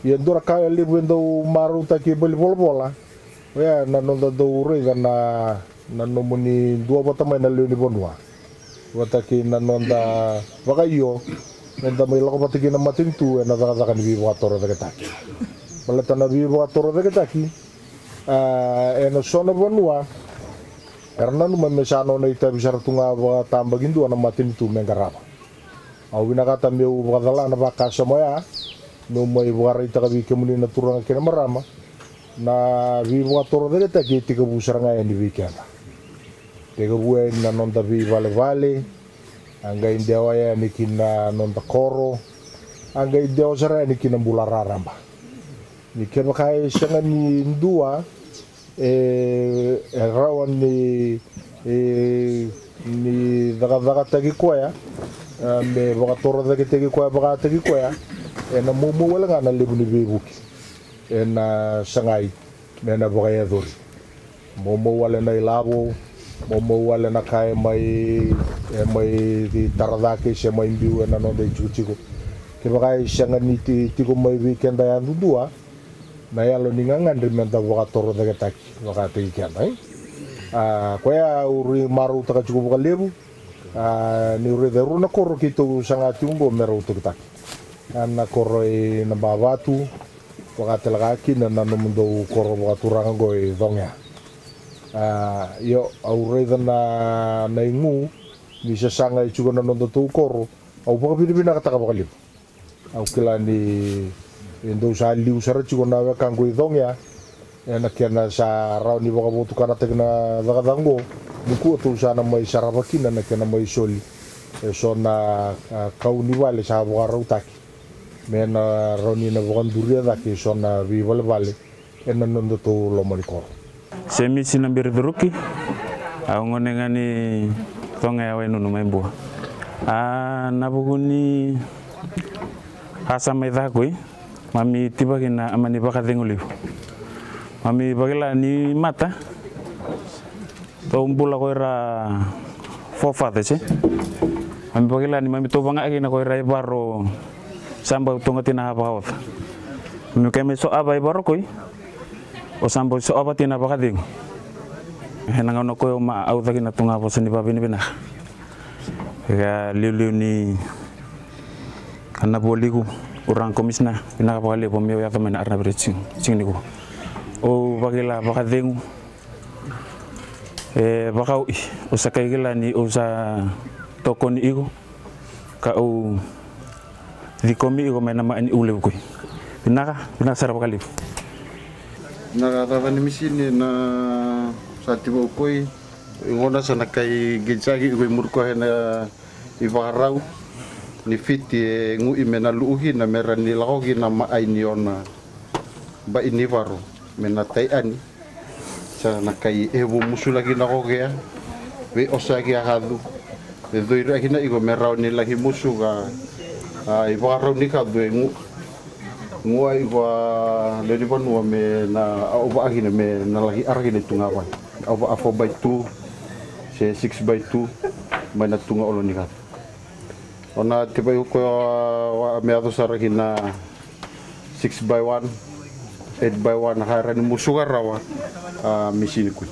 Ia dora kaya libu endo maru taki beli bola. Ya na nonda do rega na nomuni dua bota mai na leuni bonua. Wataki na nonda wakaio enda mai loko patiki na matintu na daga ni vivo atoro de taki. Balata na vivo atoro de taki. Na sona bonua. Karena nu memesano na ita bisa tunga wa tambagindu na matintu mengaraba. Au wina kata meu wadala na bakasa moya. No mai wara ita kabi kemuni na turanga kena marama na vivo atoro de taki tika busaranga ni weekend. Tega bue na nonda vi vale anga indewa ya nikina nonda koro anga indewa sara nikina bulararamba ni keba kai sanga ni ndua rawan ni daga tagi koya me baga toro tagi koya baga tagi koya na momo wala ngana lebu ni bebuki na sangai na baga ya dori momo wala na ilabo momo wala na kai mai di taradake se mai mbiu na no de chuchiko ke bagai sanga ni tiko mai weekend ya ndua na yalo ninga ngandri menta boka toro de taki boka te ikanda ko ya uri maru taka chuko boka lebu ni uri de runa koro kito sanga tumbo mero to taki na koro na babatu boka telagaki na no mundo koro boka turanga go e donga yo aureda na ingu bisa sanga ichugo na nondo tu koro au baka pinipina kataka baka libu au kila ni endo sa liu sara chugo na weka ngui dongya na kiana sa rau ni baka botu kana tekna dagadango nuku tu sa na mai sarabakina na kiana mai soli so na kau ni wale sa baka rautaki mena roni na baka nduria daki so na vi vale na nondo tu lomari koro semi sinambir duruki au ngonengani tonga ya wenu numembo nabuguni asa maidhakui mami tibagina amani bakadenguli mami bagila ni mata to umbula ko era fofa tese mami bagila ni mami to banga agina ko era ibaro samba tonga tina hapa mami keme so aba ibaro koi o sambo so abati na bakading henanga no ko ma au taki na tunga po sini babini bina ya liu ni kana boliku urang komisna bina ka pale po mio ya tamana arna brecing sing niku o bagila bakading bakau o sakai gila ni o sa tokoni igo ka o dikomi igo mena ma ni ulew ko bina sara bakali Nakatata ni misini na sa tibo koi ngona sa nakai gitsagi ko murko na ibarau ni fiti ngu imena luuhi na mera ni laogi na mai ni ona ba ini baro mena tai ani sa nakai ebu musulagi na kogea we osaki ahadu e doira hina igo merau ni lahi musu ga ai barau ni ka du ngu ai wa le di vanua me na au ba hina me na lahi argine tunga wa au ba 4x2 se 6x2 mai na tunga olo ni ka ona te bai ko wa me ado sara hina 6x1 8x1 hara ni musu ga rawa misini ku